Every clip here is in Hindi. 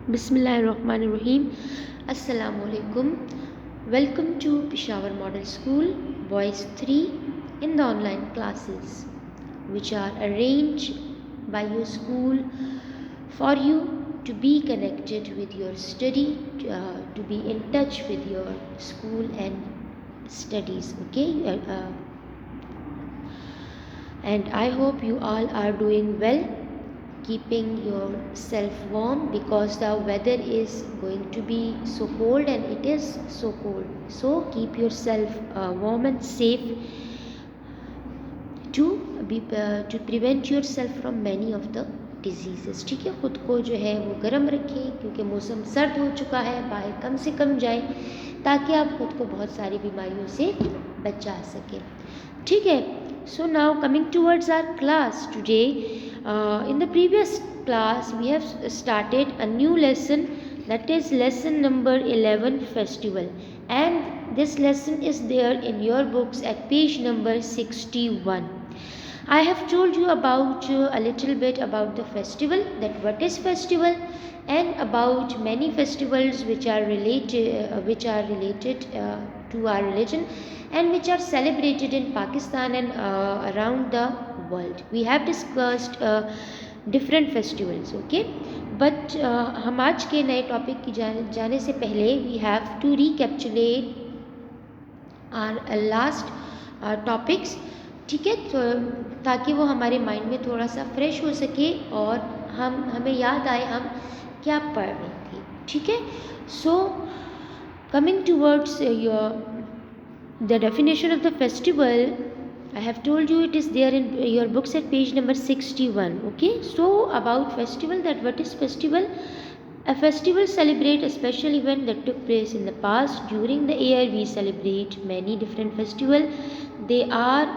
Bismillahirrahmanirrahim. Assalamualaikum. Welcome to Peshawar Model School, Boys 3 in the online classes, which are arranged by your school for you to be connected with your study, to be in touch with your school and studies. Okay, and I hope you all are doing well, keeping yourself warm because the weather is going to be so cold, and it is so cold. So keep yourself warm and safe to prevent yourself from many of the disease. ठीक है, ख़ुद को जो है वो गर्म रखें क्योंकि मौसम सर्द हो चुका है. बाहर कम से कम जाएं ताकि आप ख़ुद को बहुत सारी बीमारियों से बचा सकें. ठीक है. So now coming towards our class today, in the previous class we have started a new lesson, that is lesson number 11, festival, and this lesson is there in your books at page number 61. I have told you about a little bit about the festival, that what is festival, and about many festivals which are related to our religion and which are celebrated in Pakistan and around the world. We have discussed different festivals, okay? But हम आज के नए टॉपिक की जाने से पहले we have to recapitulate our last topics. ठीक है, तो ताकि वो हमारे माइंड में थोड़ा सा फ्रेश हो सके और हमें याद आए हम क्या पढ़ रहे थे. ठीक है. So coming towards the definition of the festival, I have told you it is there in your books at page number 61. Okay, so about festival, that what is festival? A festival celebrate a special event that took place in the past. During the year we celebrate many different festivals. They are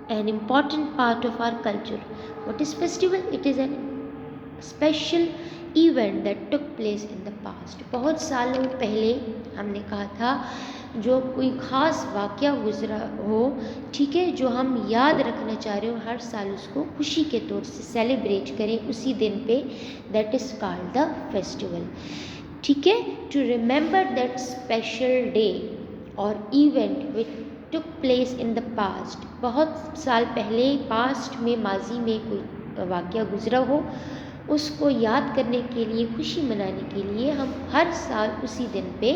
an important part of our culture. What is festival? It is a special event that took place in the past. बहुत सालों पहले हमने कहा था जो कोई ख़ास वाक़या गुज़रा हो, ठीक है, जो हम याद रखना चाह रहे हो, हर साल उसको खुशी के तौर से सेलिब्रेट करें उसी दिन पे, that is called the festival. ठीक है. To remember that special day और event which took place in the past. बहुत साल पहले पास्ट में, माजी में कोई वाक़या गुज़रा हो, उसको याद करने के लिए, खुशी मनाने के लिए हम हर साल उसी दिन पे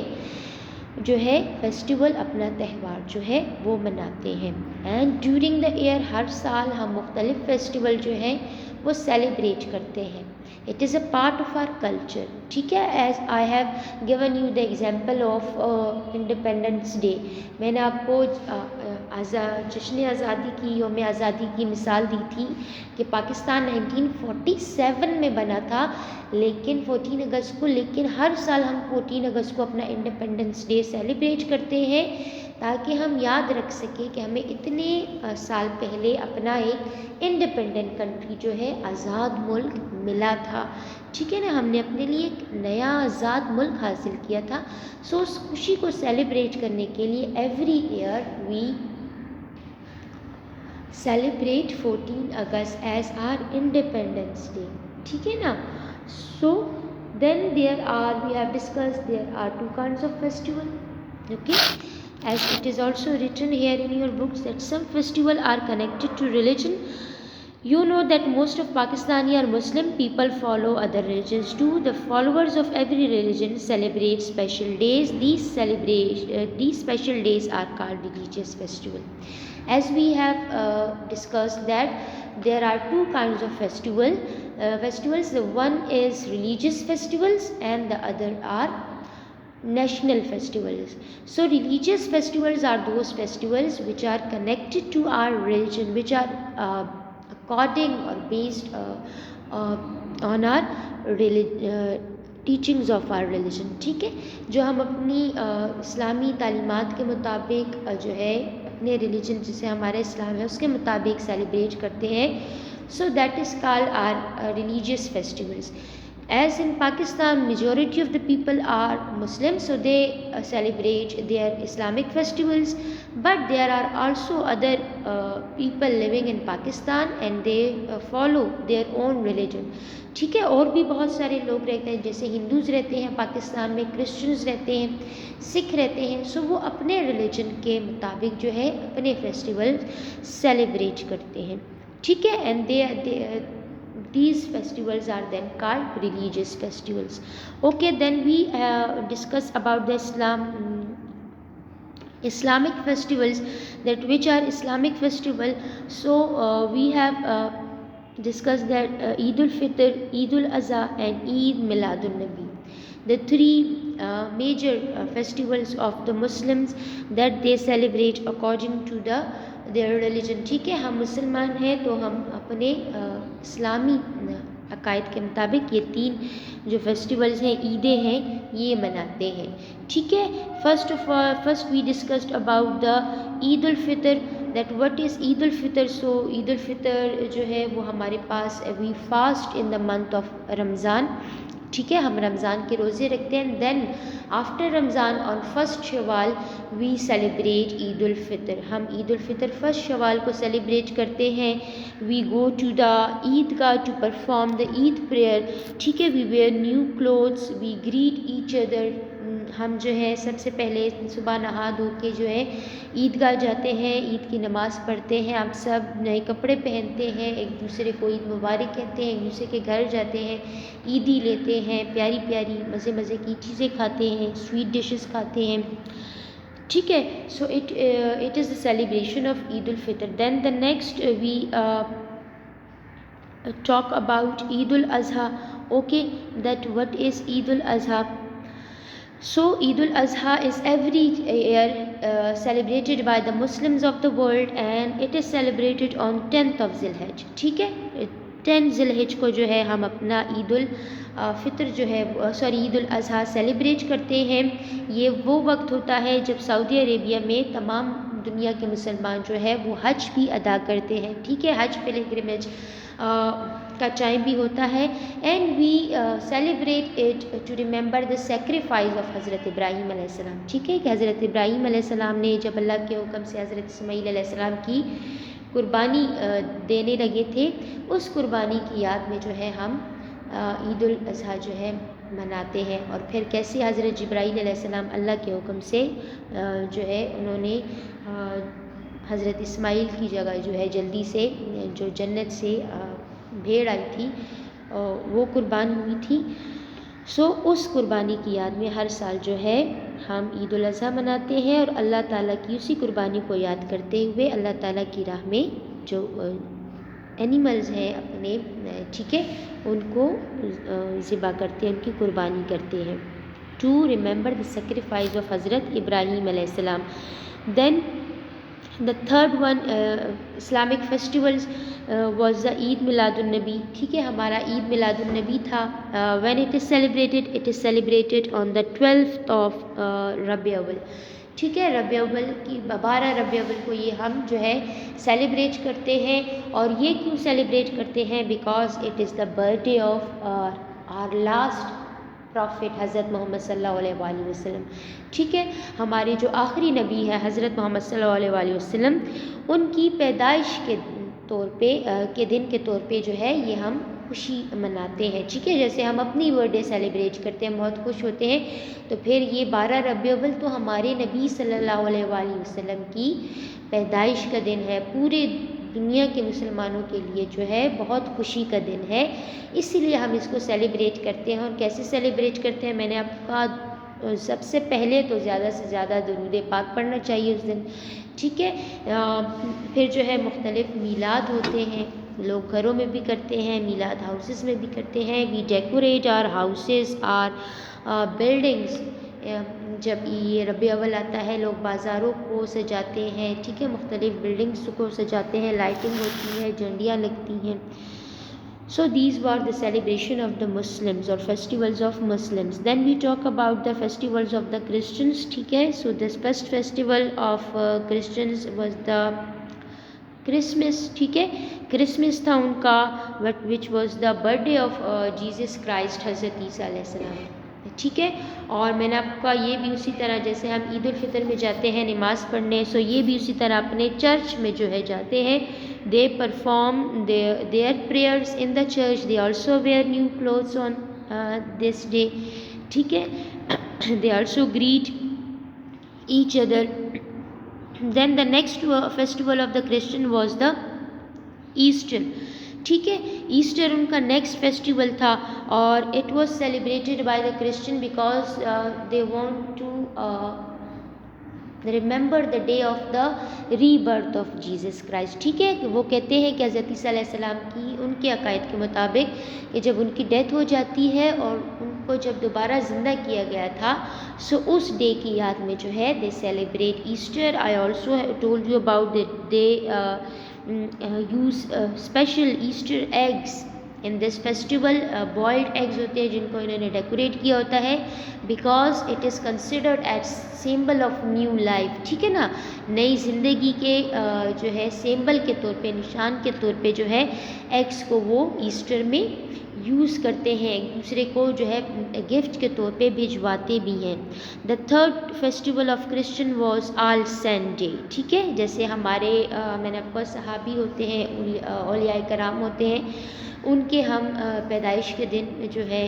जो है फेस्टिवल, अपना त्यौहार जो है वो मनाते हैं. एंड ड्यूरिंग द ईयर हर साल हम मुख्तलिफ फेस्टिवल जो हैं वो सेलिब्रेट करते हैं. It is a part of our culture. ठीक है. As I have given you the example of independence day. मैंने आपको जश्न आज़ादी की, यौम आज़ादी की मिसाल दी थी कि पाकिस्तान 1947 में बना था, लेकिन 14 अगस्त को, लेकिन हर साल हम 14 अगस्त को अपना इंडिपेंडेंस डे सेलिब्रेट करते हैं ताकि हम याद रख सकें कि हमें इतने साल पहले अपना एक इंडिपेंडेंट कंट्री जो है, आज़ाद मुल्क मिला था. ठीक है ना. हमने अपने लिए एक नया आज़ाद मुल्क हासिल किया था. सो उस खुशी को सेलिब्रेट करने के लिए every year we celebrate 14 August as our independence day. ठीक है ना. So then we have discussed there are two kinds of festival. Okay, as it is also written here in your books that some festival are connected to religion. You know that most of Pakistani are Muslim. People follow other religions too. The followers of every religion celebrate special days. These special days are called religious festival. As we have discussed that there are two kinds of festivals. The one is religious festivals and the other are national festivals. So religious festivals are those festivals which are connected to our religion, which are according or based on our teachings of our religion. ठीक है. जो हम अपनी इस्लामी तालीमात के मुताबिक जो है अपने रिलीजन, जिसे हमारा इस्लाम है, उसके मुताबिक सेलिब्रेट करते हैं. So that is called our religious festivals. As in Pakistan, majority of the people are Muslims, so they celebrate their Islamic festivals. But there are also other people living in Pakistan and they follow their own religion. ठीक है, और भी बहुत सारे लोग रहते हैं, जैसे हिंदूज़ रहते हैं पाकिस्तान में, क्रिश्चियंस रहते हैं, सिख रहते हैं. सो वो अपने रिलीजन के मुताबिक जो है अपने फेस्टिवल सेलिब्रेट करते हैं. ठीक है, and these festivals are then called religious festivals. Okay, then we discuss about the Islamic festivals, that which are Islamic festival. So we have discussed that Eid al-Fitr, Eid al-Adha and Eid Miladun Nabi, the three major festivals of the Muslims that they celebrate according to their religion. ठीक है, हम मुसलमान हैं तो हम अपने इस्लामी अकायद के मुताबिक ये तीन जो फेस्टिवल्स हैं, ईदें हैं, ये मनाते हैं. ठीक है, first we discussed about the Eid ul Fitr, that what is Eid ul Fitr. So Eid ul Fitr जो है वो हमारे पास, we fast in the month of Ramzan. ठीक है, हम रमज़ान के रोज़े रखते हैं. Then after Ramzan on first Shawwal we celebrate Eid ul Fitr. हम ईद उल फितर फर्स्ट शवाल को सेलिब्रेट करते हैं. We go to the Eidgah to perform the Eid prayer. ठीक है, we wear new clothes, we greet each other. हम जो है सबसे पहले सुबह नहा धो के जो है ईदगाह जाते हैं, ईद की नमाज़ पढ़ते हैं. आप सब नए कपड़े पहनते हैं, एक दूसरे को ईद मुबारक कहते हैं, एक दूसरे के घर जाते हैं, ईदी लेते हैं, प्यारी प्यारी मज़े मज़े की चीज़ें खाते हैं, स्वीट डिशेस खाते हैं. ठीक है, so it is the celebration of Eid ul Fitr. Then the next we talk about Eid al-Adha. Okay, that what is Eid al-Adha? So Eid al-Adha is every year celebrated by the Muslims of the world and it is celebrated on 10th of Zilhijjah. ठीक है, 10 ज़िलहिज को जो है हम अपना ईद उल फितर जो है ईद उल अज़हा सेलिब्रेट करते हैं. ये वो वक्त होता है जब सऊदी अरेबिया में तमाम दुनिया के मुसलमान जो है वो हज भी अदा करते हैं. ठीक है, हज पिलग्रिमेज का टाइम भी होता है. And we celebrate it to remember the sacrifice of Hazrat Ibrahim अलैहिस्सलाम. ठीक है, कि हज़रत इब्राहीम अलैहिस्सलाम ने जब अल्लाह के हुक्म से हज़रत इस्माईल अलैहिस्सलाम की कुर्बानी देने लगे थे, उस कुर्बानी की याद में जो है हम ईद उल अज़हा जो है मनाते हैं. और फिर कैसे हज़रत जिब्राईल अलैहिस्सलाम अल्लाह के हुक्म से जो है उन्होंने हज़रत इस्माईल की जगह जो है जल्दी से जो जन्नत से भेड़ आई थी वो कुर्बान हुई थी. सो उस कुर्बानी की याद में हर साल जो है हम ईद उल अज़हा मनाते हैं और अल्लाह ताला की उसी कुर्बानी को याद करते हुए अल्लाह ताला की राह में जो एनिमल्स हैं अपने, ठीक है, उनको ज़िबा करते हैं, उनकी कुर्बानी करते हैं to remember the sacrifice of Hazrat Ibrahim अलैहिस्सलाम. Then the third one Islamic festivals was the Eid Miladun Nabi. ठीक है, हमारा ईद मिलादुन नबी था. when it is celebrated on the 12th of रबी अव्वल. ठीक है, रबी अव्वल की 12 रबी अव्वल को ये हम जो है सेलिब्रेट करते हैं. और ये क्यों सेलिब्रेट करते हैं? Because it is the birthday of our last prophet Hazrat Mohammad सल्लल्लाहु अलैहि वसल्लम. ठीक है, हमारे जो आखिरी नबी है हज़रत मोहम्मद सल्लल्लाहु अलैहि वसल्लम, उनकी पैदाइश के तौर पे के दिन के तौर पे जो है ये हम खुशी मनाते हैं. ठीक है, जैसे हम अपनी बर्थडे सेलिब्रेट करते हैं, बहुत खुश होते हैं, तो फिर ये 12 रबी अव्वल तो हमारे नबी सल्लल्लाहु अलैहि वसल्लम की पैदाइश का दिन है. पूरे दुनिया के मुसलमानों के लिए जो है बहुत खुशी का दिन है, इसीलिए हम इसको सेलिब्रेट करते हैं. और कैसे सेलिब्रेट करते हैं मैंने आपको कहा, सबसे पहले तो ज़्यादा से ज़्यादा दरूद पाक पढ़ना चाहिए उस दिन. ठीक है, फिर जो है मुख्तलिफ मीलाद होते हैं, लोग घरों में भी करते हैं, मीलाद हाउसेस में भी करते हैं. We decorate our houses, our buildings. जब ये रबी अव्वल आता है लोग बाज़ारों को सजाते हैं. ठीक है, मुख्तलिफ बिल्डिंग्स को सजाते हैं, लाइटिंग होती है, झंडियाँ लगती हैं. So these were the celebration of the Muslims और festivals of Muslims. Then we talk about the festivals of the Christians. ठीक है, so this first festival of Christians was the Christmas, ठीक है, क्रिसमस था उनका, but which was the birthday of Jesus Christ Hazrat Isa अलैहिस्सलाम, ठीक है। और मैंने आपका ये भी उसी तरह जैसे हम ईद उल फितर में जाते हैं नमाज़ पढ़ने, सो ये भी उसी तरह अपने चर्च में जो है जाते हैं, they perform their prayers in the church, they also wear new clothes on this day, ठीक है, they also greet each other. Then the next festival of the Christian was the Easter, ठीक है, ईस्टर उनका नेक्स्ट फेस्टिवल था और it was celebrated by the Christian because they want to remember the day of the rebirth of Jesus Christ, ठीक है। वो कहते हैं कि हज़रत ईसा अलैहिस्सलाम की उनके अकायद के मुताबिक कि जब उनकी डेथ हो जाती है और उनको जब दोबारा ज़िंदा किया गया था, सो उस डे की याद में जो है they celebrate Easter. I also told you about they use special Easter eggs in this festival, boiled eggs होते हैं जिनको इन्होंने डेकोरेट किया होता है because it is considered as symbol of new life, ठीक है ना, नई ज़िंदगी के जो है सिंबल के तौर पे, निशान के तौर पे जो है एग्स को वो ईस्टर में यूज़ करते हैं, एक दूसरे को जो है गिफ्ट के तौर पे भिजवाते भी हैं। The third festival of Christian was all saint day, ठीक है, जैसे हमारे मैंने आपको सहाबी होते हैं, औलियाए कराम होते हैं, उनके हम पैदाइश के दिन जो है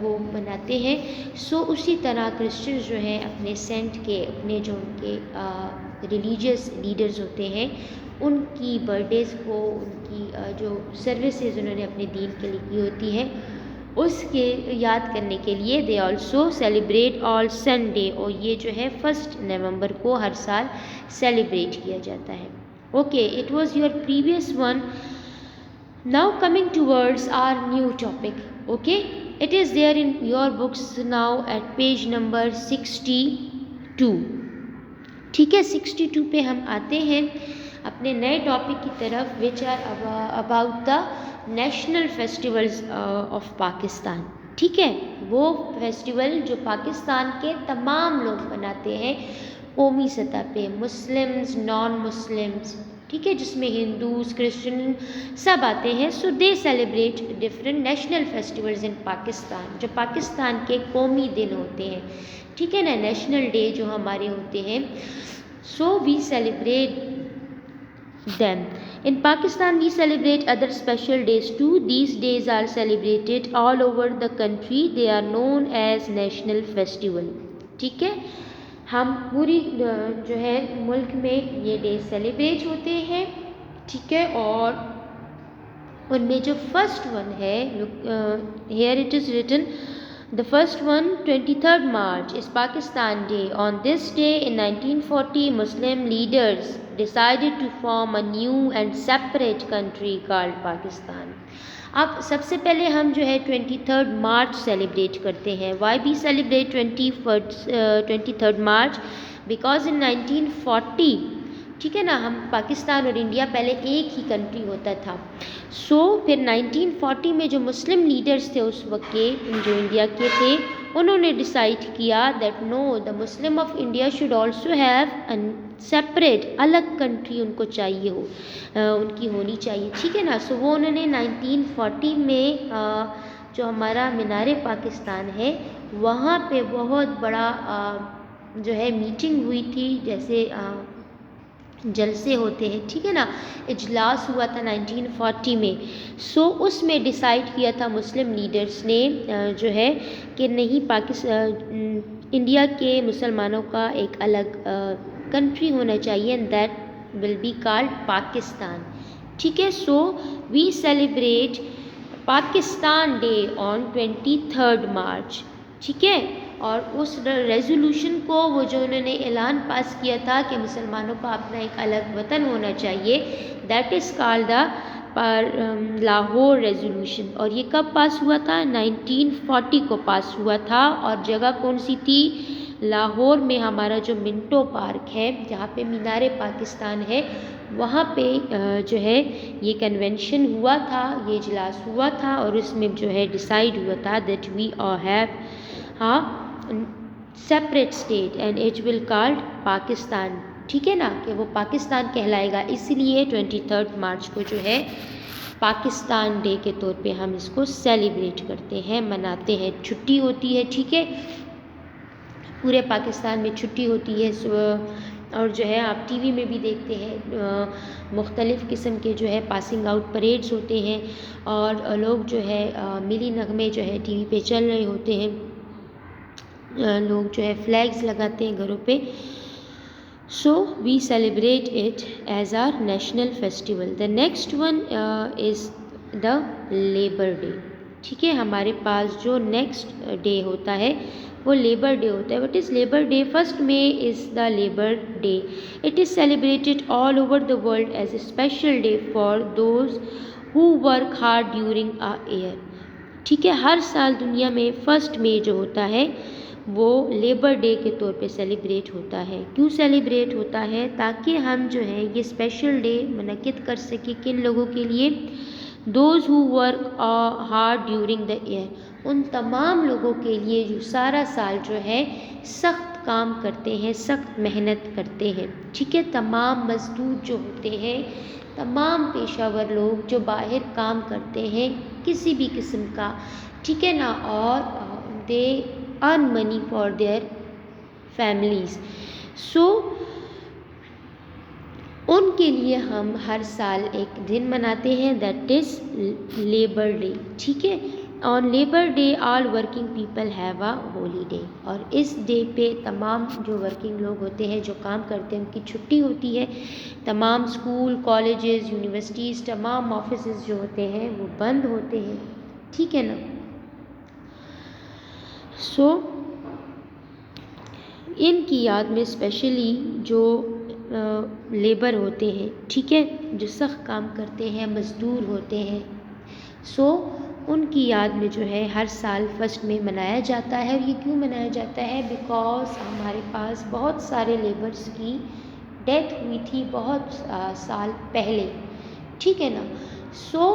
वो मनाते हैं, सो उसी तरह क्रिश्चियंस जो हैं अपने सेंट के, अपने जो उनके रिलीजियस लीडर्स होते हैं उनकी बर्थडेज़ को, उनकी जो सर्विसेज उन्होंने अपने दीन के लिए की होती है उसके याद करने के लिए they also celebrate all Sunday, और ये जो है 1 नवंबर को हर साल सेलिब्रेट किया जाता है। Okay, it was your previous one. Now coming towards our new topic, okay, it is there in your books now at page number 62, ठीक है, 62 पे हम आते हैं अपने नए टॉपिक की तरफ, which are about the national festivals of Pakistan, ठीक है, वो फेस्टिवल जो पाकिस्तान के तमाम लोग मनाते हैं कौमी सतह पे, मुस्लिम्स, नॉन मुस्लिम्स, ठीक है, जिसमें हिंदूज, क्रिश्चियन सब आते हैं। So they celebrate different national festivals in Pakistan, जो पाकिस्तान के कौमी दिन होते हैं, ठीक है ना, नेशनल डे जो हमारे होते हैं, so we celebrate them. In Pakistan we celebrate other special days too. These days are celebrated all over the country. They are known as national festival, ठीक है, हम पूरी जो है मुल्क में ये डे सेलिब्रेट होते हैं, ठीक है, और उनमें जो फर्स्ट वन है, here it is written, the first one 23rd March is Pakistan Day. On this day in 1940 Muslim leaders decided to form a new and separate country called Pakistan. अब सबसे पहले हम जो है 23rd मार्च सेलिब्रेट करते हैं। Why we celebrate 23rd March? Because in 1940, ठीक है ना, हम पाकिस्तान और इंडिया पहले एक ही कंट्री होता था, सो फिर 1940 में जो मुस्लिम लीडर्स थे उस वक्त के, जो इंडिया के थे, उन्होंने डिसाइड किया that no, the Muslim of India should also have a separate, अलग कंट्री उनको चाहिए हो, उनकी होनी चाहिए, ठीक है ना। सो वो उन्होंने 1940 में जो हमारा मीनार पाकिस्तान है वहाँ पे बहुत बड़ा जो है मीटिंग हुई थी, जैसे जलसे होते हैं, ठीक है ना, इजलास हुआ था 1940 में। सो उसमें डिसाइड किया था मुस्लिम लीडर्स ने जो है कि नहीं, पाकिस्तान इंडिया के मुसलमानों का एक अलग कंट्री होना चाहिए, and that will be called Pakistan, ठीक है। So we celebrate Pakistan day on 23rd March, ठीक है, और उस रेजोल्यूशन को, वो जो उन्होंने ऐलान पास किया था कि मुसलमानों का अपना एक अलग वतन होना चाहिए, that is called the Lahore resolution. और ये कब पास हुआ था? 1940 को पास हुआ था, और जगह कौन सी थी? लाहौर में हमारा जो मिंटो पार्क है, जहाँ पे मीनार पाकिस्तान है, वहाँ पे जो है ये कन्वेंशन हुआ था, ये इजलास हुआ था, और उसमें जो है डिसाइड हुआ था that we have separate state and it will called Pakistan, ठीक है ना, कि वो पाकिस्तान कहलाएगा। इसलिए 23 मार्च को जो है पाकिस्तान डे के तौर पे हम इसको सेलिब्रेट करते हैं, मनाते हैं। छुट्टी होती है, ठीक है, पूरे पाकिस्तान में छुट्टी होती है। और जो है आप टीवी में भी देखते हैं मुख्तलिफ़ किस्म के जो है पासिंग आउट परेड्स होते हैं, और लोग जो है मिली नगमे जो है टीवी पे चल रहे होते हैं। लोग जो है फ्लैग्स लगाते हैं घरों पे। So we celebrate it as our national festival. The next one is the Labor Day. ठीक है, हमारे पास जो नेक्स्ट डे होता है वो लेबर डे होता है। What is labour day? 1 May is the labour day. It is celebrated all over the world as a special day for those who work hard during a year. ठीक है, हर साल दुनिया में 1 May जो होता है वो लेबर डे के तौर पे सेलिब्रेट होता है। क्यों सेलिब्रेट होता है? ताकि हम जो है ये स्पेशल डे मुनक्किद कर सके किन लोगों के लिए? Those who work hard during the year, उन तमाम लोगों के लिए जो सारा साल जो है सख्त काम करते हैं, सख्त मेहनत करते हैं। ठीक है, तमाम मजदूर जो होते हैं, तमाम पेशावर लोग जो बाहर काम करते हैं किसी भी किस्म का, ठीक है ना, और they earn money for their families. So उनके लिए हम हर साल एक दिन मनाते हैं, दैट इज़ लेबर डे। ठीक है, on labour day all working people have a holiday. और इस डे पे तमाम जो वर्किंग लोग होते हैं, जो काम करते हैं, उनकी छुट्टी होती है। तमाम स्कूल, कॉलेजेस, यूनिवर्सिटीज़, तमाम ऑफिसेज जो होते हैं वो बंद होते हैं। ठीक है ना। सो इनकी याद में स्पेशली जो लेबर होते हैं, ठीक है, जो सख्त काम करते हैं, मज़दूर होते हैं, सो उनकी याद में जो है हर साल 1 May मनाया जाता है। और ये क्यों मनाया जाता है? बिकॉज़ हमारे पास बहुत सारे लेबर्स की डेथ हुई थी बहुत साल पहले। ठीक है ना। सो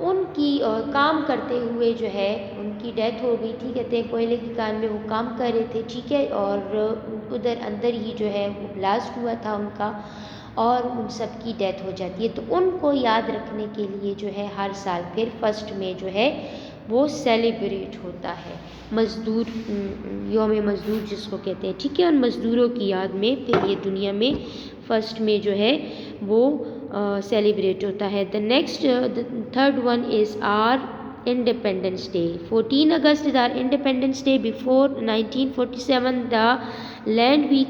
उनकी काम करते हुए जो है उनकी डेथ हो गई थी। कहते हैं कोयले की कान में वो काम कर रहे थे, ठीक है, और उधर अंदर ही जो है वो ब्लास्ट हुआ था उनका, और उन सब की डेथ हो जाती है। तो उनको याद रखने के लिए जो है हर साल फिर 1 May जो है वो सेलिब्रेट होता है। मज़दूर यौम मज़दूर जिसको कहते हैं, ठीक है, उन मज़दूरों की याद में फिर ये दुनिया में 1 May जो है वो सेलिब्रेट होता है। The next third one is our independence day. 14 August is our Independence Day. Before 1947, the land we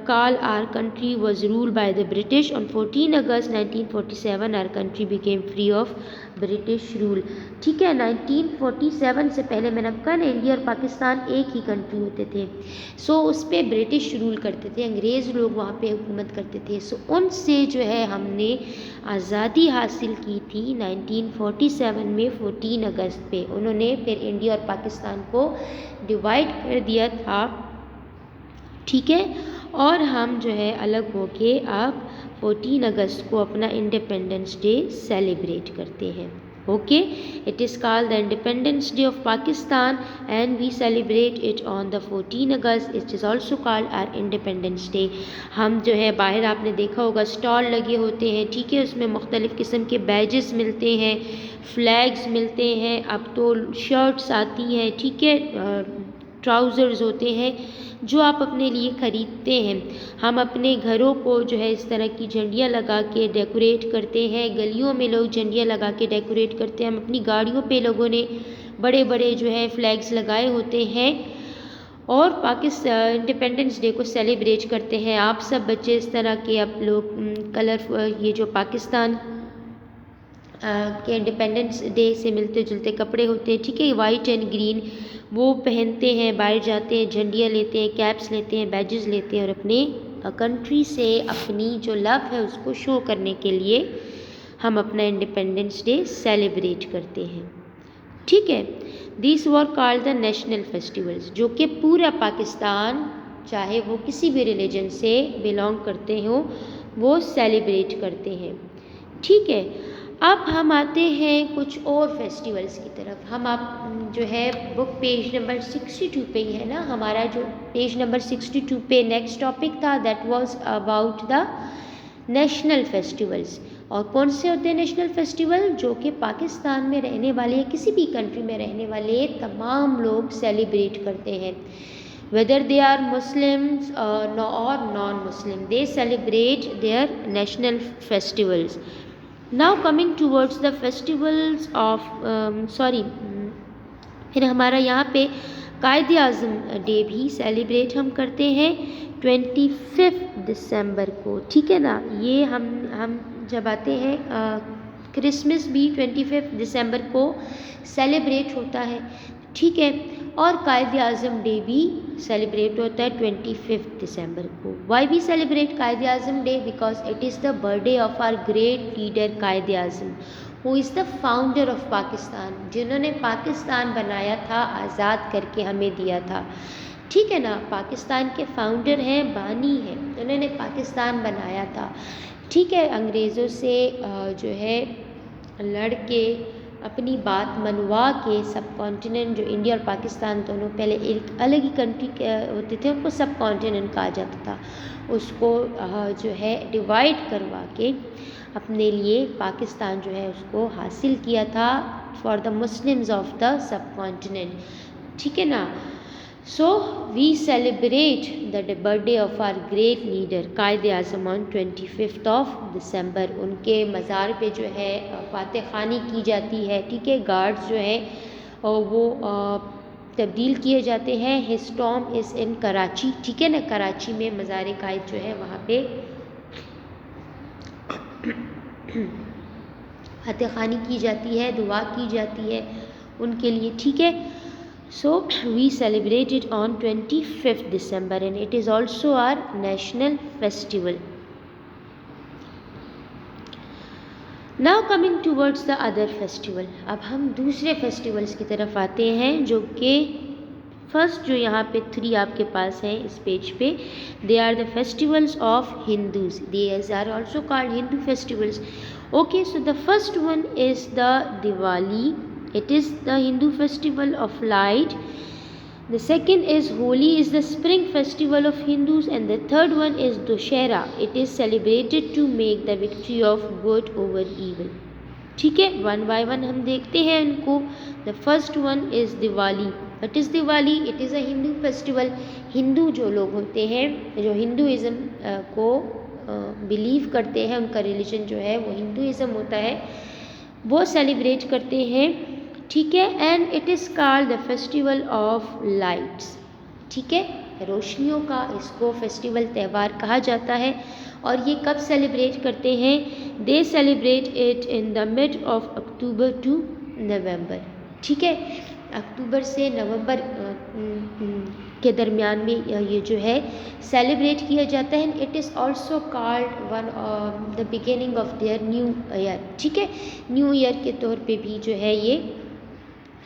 call our country was ruled by the British. On 14 August 1947, our country became free of British rule. ठीक है, 1947 से पहले मैंने कहा ना इंडिया और पाकिस्तान एक ही कंट्री होते थे। सो उस पर ब्रिटिश रूल करते थे, अंग्रेज़ लोग वहाँ पे हुकूमत करते थे। सो उनसे जो है हमने आज़ादी हासिल की थी 1947 में 14 अगस्त पे। उन्होंने फिर इंडिया और पाकिस्तान को डिवाइड कर दिया था, ठीक है, और हम जो है अलग होके अब 14 अगस्त को अपना इंडिपेंडेंस डे सेलिब्रेट करते हैं। Okay, it is called the independence day of Pakistan and we celebrate it on the 14 August. It is also called our independence day. हम जो है बाहर आपने देखा होगा स्टॉल लगे होते हैं, ठीक है, उसमें मुख्तलिफ़ किस्म के बैजेस मिलते हैं, फ्लैग्स मिलते हैं, अब तो शर्ट्स आती हैं, ठीक है, ट्राउज़र्स होते हैं जो आप अपने लिए ख़रीदते हैं। हम अपने घरों को जो है इस तरह की झंडियाँ लगा के डेकोरेट करते हैं, गलियों में लोग झंडियाँ लगा के डेकोरेट करते हैं। हम अपनी गाड़ियों पे लोगों ने बड़े बड़े जो है फ्लैग्स लगाए होते हैं और पाकिस्तान इंडिपेंडेंस डे को सेलिब्रेट करते हैं। आप सब बच्चे इस तरह के आप लोग कलर ये जो पाकिस्तान के इंडिपेंडेंस डे से मिलते जुलते कपड़े होते हैं, ठीक है, वाइट एंड ग्रीन, वो पहनते हैं, बाहर जाते हैं, झंडियाँ लेते हैं, कैप्स लेते हैं, बैजेस लेते हैं और अपने कंट्री से अपनी जो लव है उसको शो करने के लिए हम अपना इंडिपेंडेंस डे सेलिब्रेट करते हैं। ठीक है, this were called the national festivals, जो कि पूरा पाकिस्तान चाहे वो किसी भी रिलीजन से बिलोंग करते हों वो सेलिब्रेट करते हैं। ठीक है, अब हम आते हैं कुछ और फेस्टिवल्स की तरफ। हम आप जो है बुक पेज नंबर 62 पे ही है ना, हमारा जो पेज नंबर 62 पे नेक्स्ट टॉपिक था that was about the national festivals. और कौन से होते हैं नेशनल फेस्टिवल? जो कि पाकिस्तान में रहने वाले, किसी भी कंट्री में रहने वाले तमाम लोग सेलिब्रेट करते हैं, whether they are Muslims or non-Muslim, they celebrate their national festivals. Now coming towards the festivals of फिर हमारा यहाँ पे कायद आज़म डे भी सेलिब्रेट हम करते हैं 25 दिसंबर को, ठीक है ना। ये हम जब आते हैं क्रिसमस भी 25 दिसंबर को सेलिब्रेट होता है, ठीक है। और कायद आज़म डे भी सेलिब्रेट होता है 25 दिसंबर को। Why we celebrate Quaid Azam day? Because it is the birthday of our great leader Quaid Azam, who is the founder of Pakistan, जिन्होंने पाकिस्तान बनाया था, आज़ाद करके हमें दिया था, ठीक है ना। पाकिस्तान के फाउंडर हैं, बानी हैं, उन्होंने पाकिस्तान बनाया था, ठीक है। अंग्रेज़ों से जो है लड़ के अपनी बात मनवा के सब कॉन्टिनेंट, जो इंडिया और पाकिस्तान दोनों पहले एक अलग ही कंट्री होते थे, उनको सब कॉन्टिनेंट कहा जाता था, उसको जो है डिवाइड करवा के अपने लिए पाकिस्तान जो है उसको हासिल किया था for the Muslims of the sub continent, ठीक है ना। So we celebrate the birthday of our great leader Quaid Azam on 25th of December। उनके मज़ार पे जो है फातह खानी की जाती है, ठीक है। गार्ड्स जो है वो तब्दील किए जाते हैं। His Tom is in Karachi, ठीक है ना। कराची में मज़ार कायद जो है वहाँ पे फातह खानी की जाती है, दुआ की जाती है उनके लिए, ठीक है। So we celebrate it on 25th December and it is also our national festival. Now coming towards the other festival, अब हम दूसरे festivals की तरफ आते हैं, जो कि फर्स्ट जो यहाँ पे 3 आपके पास हैं इस पेज पे, they are the festivals of Hindus. These are also called Hindu festivals. Okay, so the first one is the Diwali. It is the Hindu festival of light. The second is Holi, is the spring festival of Hindus, and the third one is Dussehra. It is celebrated to make the victory of good over evil. ठीक है, वन बाय वन हम देखते हैं इनको। The first one is Diwali. What is Diwali? It is a Hindu festival. Hindu जो लोग होते हैं, जो हिंदुइज़्म को बिलीव करते हैं, उनका रिलीजन जो है वो हिंदुइज़्म होता है, वो सेलिब्रेट करते हैं, ठीक है। And it is called the festival of lights, ठीक है, रोशनियों का इसको फेस्टिवल त्यौहार कहा जाता है। और ये कब सेलिब्रेट करते हैं? They celebrate it in the mid of October to November, ठीक है। अक्टूबर से नवंबर के दरमियान में ये जो है सेलिब्रेट किया जाता है। It is also called one the beginning of their new year, ठीक है। न्यू ईयर के तौर पे भी जो है ये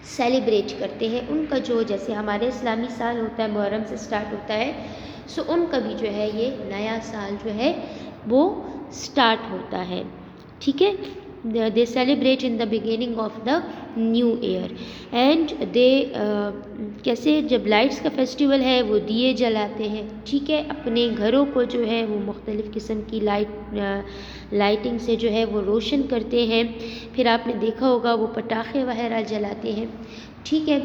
सेलिब्रेट करते हैं। उनका जो जैसे हमारे इस्लामी साल होता है, मुहर्रम से स्टार्ट होता है, सो उनका भी जो है ये नया साल जो है वो स्टार्ट होता है, ठीक है। They celebrate in the beginning of the new year and they कैसे, जब लाइट्स का फेस्टिवल है वो दिए जलाते हैं, ठीक है। अपने घरों को जो है वो मुख्तलिफ़ किस्म की लाइटिंग से जो है वो रोशन करते हैं। फिर आपने देखा होगा वो पटाखे वगैरह जलाते हैं, ठीक है,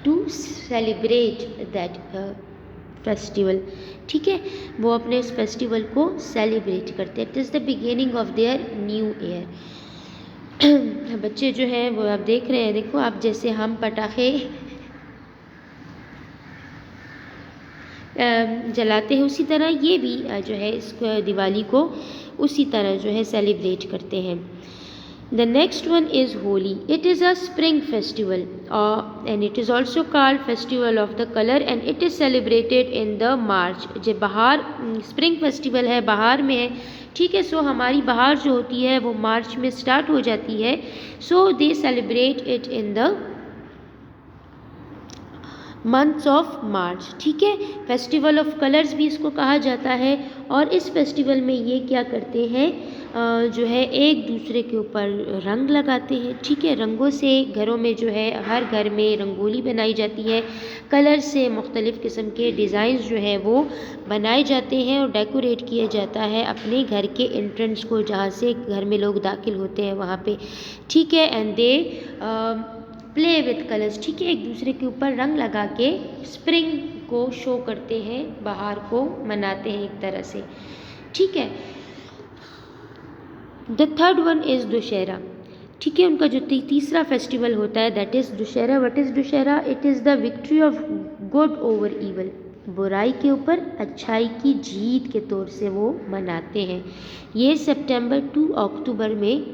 टू सेलिब्रेट दैट फेस्टिवल, ठीक है। वो अपने इस फेस्टिवल को सेलिब्रेट करते हैं। It is the beginning of their new year. बच्चे जो हैं वो आप देख रहे हैं, देखो आप जैसे हम पटाखे जलाते हैं, उसी तरह ये भी जो है इस दिवाली को उसी तरह जो है सेलिब्रेट करते हैं। The next one is Holi. It is a spring festival and it is also called festival of the color and it is celebrated in the March. जब बहार spring festival है, बहार में है, ठीक है। सो हमारी बहार जो होती है वो मार्च में स्टार्ट हो जाती है। सो they celebrate it in the months of March, ठीक है। फेस्टिवल ऑफ कलर्स भी इसको कहा जाता है। और इस फेस्टिवल में ये क्या करते हैं, जो है एक दूसरे के ऊपर रंग लगाते हैं, ठीक है। रंगों से घरों में जो है हर घर में रंगोली बनाई जाती है, कलर से मुख्तलिफ़ किस्म के डिज़ाइंस जो है वो बनाए जाते हैं और डेकोरेट किया जाता है अपने घर के एंट्रेंस को, जहाँ से घर में लोग दाखिल होते हैं वहाँ पे, ठीक है। And they play with colours, ठीक है, एक दूसरे के ऊपर रंग लगा के स्प्रिंग को शो करते हैं, बाहर को मनाते हैं एक तरह से, ठीक है। The third one is Dussehra, ठीक है। उनका जो तीसरा फेस्टिवल होता है that is Dussehra. What is Dussehra? It is the victory of good over evil, बुराई के ऊपर अच्छाई की जीत के तौर से वो मनाते हैं। ये सितंबर 2 अक्टूबर में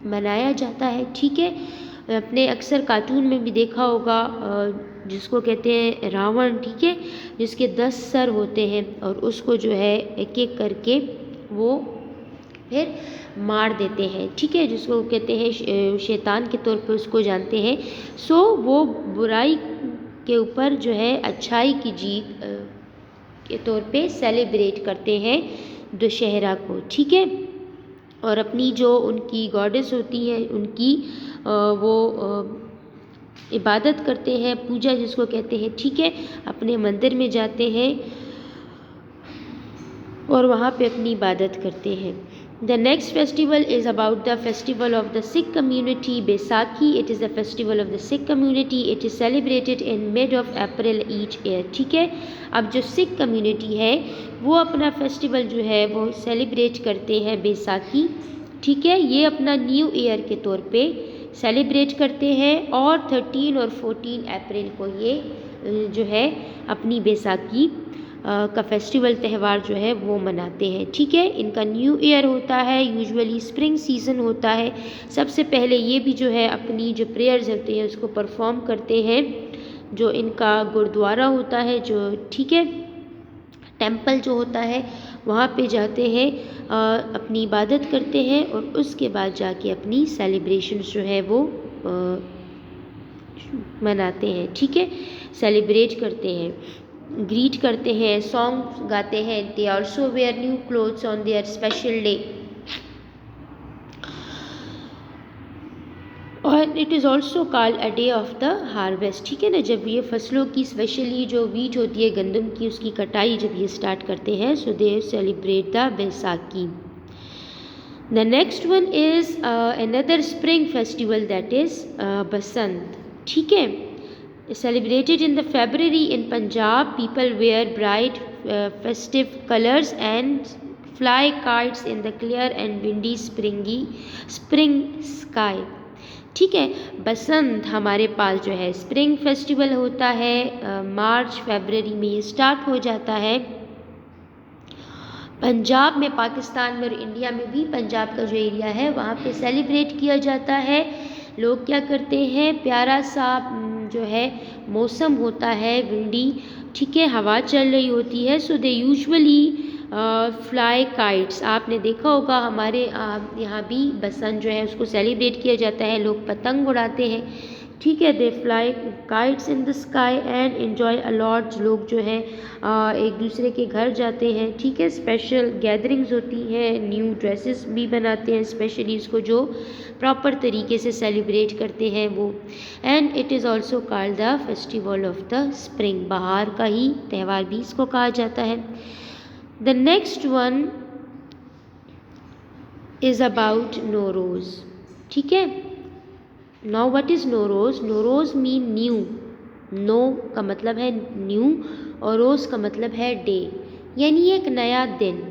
मनाया जाता है, ठीक है। अपने अक्सर कार्टून में भी देखा होगा, जिसको कहते हैं रावण, ठीक है, जिसके 10 सर होते हैं और उसको जो है एक एक करके वो फिर मार देते हैं, ठीक है, जिसको कहते हैं शैतान के तौर पे उसको जानते हैं। सो वो बुराई के ऊपर जो है अच्छाई की जीत के तौर पे सेलिब्रेट करते हैं दशहरा को, ठीक है। और अपनी जो उनकी गॉडेस होती है उनकी वो इबादत करते हैं, पूजा जिसको कहते हैं, ठीक है। अपने मंदिर में जाते हैं और वहाँ पे अपनी इबादत करते हैं। The next festival is about the festival of the Sikh community, Baisakhi. It is the festival of the Sikh community. It is celebrated in mid of April each year, ठीक है। अब जो सिख कम्युनिटी है वो अपना फेस्टिवल जो है वो सेलिब्रेट करते हैं बैसाखी, ठीक है। ये अपना न्यू ईयर के तौर पे सेलिब्रेट करते हैं और 13 और 14 अप्रैल को ये जो है अपनी बैसाखी का फेस्टिवल त्यौहार जो है वो मनाते हैं, ठीक है। इनका न्यू ईयर होता है, यूजुअली स्प्रिंग सीज़न होता है। सबसे पहले ये भी जो है अपनी जो प्रेयर्स होती हैं उसको परफॉर्म करते हैं, जो इनका गुरुद्वारा होता है जो, ठीक है, टेंपल जो होता है वहाँ पे जाते हैं, अपनी इबादत करते हैं और उसके बाद जाके अपनी सेलिब्रेशंस जो है वो मनाते हैं, ठीक है, सेलिब्रेट करते हैं, ग्रीट करते हैं, सॉन्ग गाते हैं। They also wear new clothes on their special day और it is also called a day of the harvest, ठीक है ना। जब ये फसलों की स्पेशली जो वीट होती है गंदम की, उसकी कटाई जब ये स्टार्ट करते हैं, so they celebrate the Baisakhi. The next one is another spring festival that is Basant, ठीक है। Celebrated in the February in Punjab, people wear bright festive colors and fly kites in the clear and windy spring sky, ठीक है। बसंत हमारे पास जो है स्प्रिंग फेस्टिवल होता है, मार्च फरवरी में ये स्टार्ट हो जाता है। पंजाब में, पाकिस्तान में और इंडिया में भी पंजाब का जो एरिया है वहाँ पे सेलिब्रेट किया जाता है। लोग क्या करते हैं, प्यारा सा जो है मौसम होता है, विंडी, ठीक है, हवा चल रही होती है। So they usually fly kites, आपने देखा होगा हमारे यहाँ भी बसंत जो है उसको सेलिब्रेट किया जाता है, लोग पतंग उड़ाते हैं, ठीक है। They fly kites in the sky and enjoy a lot. लोग जो है एक दूसरे के घर जाते हैं, ठीक है, स्पेशल गैदरिंग्स होती हैं, न्यू ड्रेसेस भी बनाते हैं स्पेशली इसको जो प्रॉपर तरीके से सेलिब्रेट करते हैं वो। And it is also called the festival of the spring, बाहर का ही त्यौहार भी इसको कहा जाता है। The next one is about Nowruz, ठीक है। Now what is Nowruz? Nowruz mean new, नो का मतलब है न्यू और रोज़ का मतलब है डे, यानी एक नया दिन।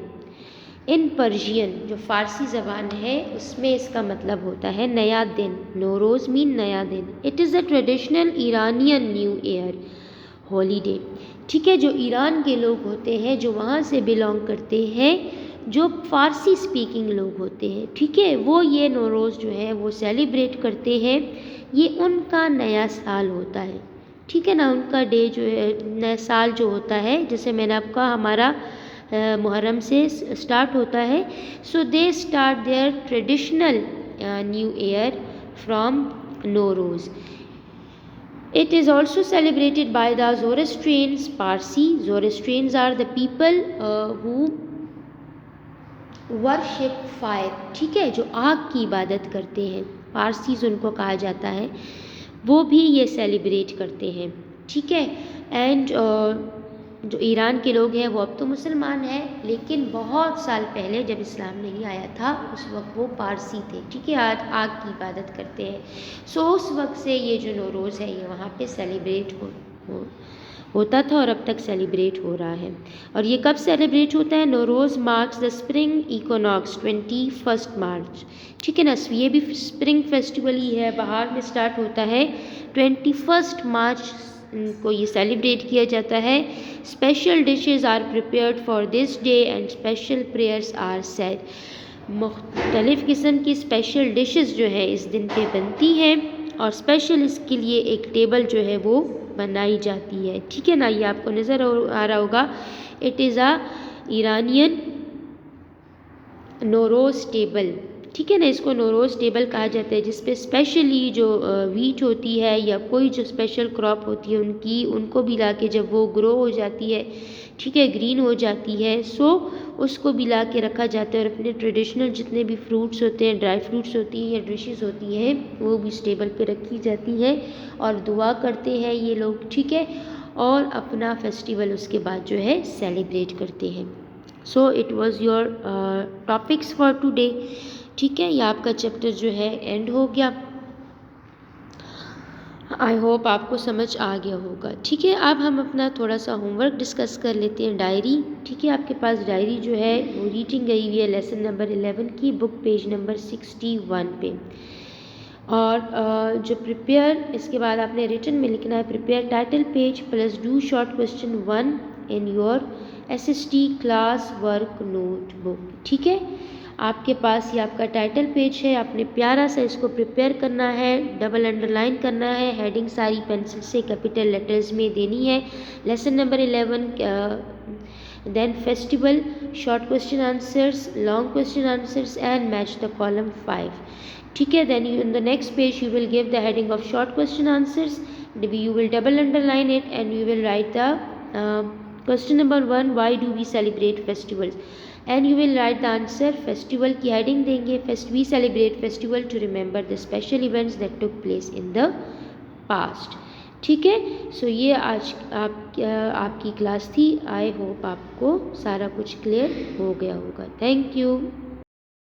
इन पर्शियन, जो फ़ारसी ज़बान है उसमें इसका मतलब होता है नया दिन। नौरोज़ मीन नया दिन। It is a traditional Iranian new year holiday, ठीक है। जो ईरान के लोग होते हैं, जो वहाँ से बिलोंग करते हैं, जो फ़ारसी स्पीकिंग लोग होते हैं, ठीक है, वो ये नौरोज़ जो है वो सेलिब्रेट करते हैं। ये उनका नया साल होता है, ठीक है ना। उनका डे जो है, नया साल जो होता है, जैसे मैंने आपका हमारा मुहर्रम से स्टार्ट होता है। So they start their traditional new year from Nauroz. It is also celebrated by the Zoroastrians, Parsi. Zoroastrians are the people who worship fire, ठीक है, जो आग की इबादत करते हैं, पारसीज उनको कहा जाता है, वो भी ये सेलिब्रेट करते हैं, ठीक है। एंड जो ईरान के लोग हैं वो अब तो मुसलमान हैं, लेकिन बहुत साल पहले जब इस्लाम नहीं आया था उस वक्त वो पारसी थे, ठीक है, आज आग की इबादत करते हैं। सो उस वक्त से ये जो नौरोज़ है ये वहाँ पे सेलिब्रेट होता था और अब तक सेलिब्रेट हो रहा है। और ये कब सेलिब्रेट होता है? नौरोज़ मार्क्स द स्प्रिंग इक्वनॉक्स 21 मार्च, ठीक है ना। ये भी स्प्रिंग फेस्टिवल ही है, बाहर में स्टार्ट होता है, 21 मार्च को ये सेलिब्रेट किया जाता है। Special dishes are prepared for this day and special prayers are said. मुख्तलिफ़ किस्म की स्पेशल डिशेस जो है इस दिन पे बनती हैं और स्पेशल इसके लिए एक टेबल जो है वो बनाई जाती है, ठीक है ना। ये आपको नज़र आ रहा होगा, it is a Iranian Nauroz table, ठीक है ना। इसको नौरोज़ टेबल कहा जाता है, जिस पे स्पेशली जो वीट होती है या कोई जो स्पेशल क्रॉप होती है उनको भी ला के जब वो ग्रो हो जाती है, ठीक है, ग्रीन हो जाती है, सो उसको भी ला के रखा जाता है और अपने ट्रेडिशनल जितने भी फ्रूट्स होते हैं, ड्राई फ्रूट्स होती हैं या डिशेस होती हैं, वो भी इस टेबल पे रखी जाती है और दुआ करते हैं ये लोग, ठीक है, और अपना फेस्टिवल उसके बाद जो है सेलिब्रेट करते हैं। So it was your topics for today, ठीक है। ये आपका चैप्टर जो है एंड हो गया। आई होप आपको समझ आ गया होगा, ठीक है। अब हम अपना थोड़ा सा होमवर्क डिस्कस कर लेते हैं। डायरी, ठीक है, आपके पास डायरी जो है वो रीडिंग गई हुई है लेसन नंबर 11 की, बुक पेज नंबर 61 पे। और जो प्रिपेयर, इसके बाद आपने रिटन में लिखना है prepare title page plus do short question 1 in your SST class work notebook, ठीक है। आपके पास ये आपका टाइटल पेज है, आपने प्यारा सा इसको प्रिपेयर करना है, डबल अंडरलाइन करना है, हेडिंग सारी पेंसिल से कैपिटल लेटर्स में देनी है। Lesson number 11 then festival, short question answers, long question answers and match the column 5, ठीक है। Then in the next page you will give the heading of short question answers, you will double underline it and you will write the question number 1, why do we celebrate festivals, and you will write the answer। festival की heading देंगे, we celebrate festival to remember the special events that took place in the past, ठीक है। सो ये आज आपकी क्लास थी। आई होप आपको सारा कुछ क्लियर हो गया होगा। Thank you.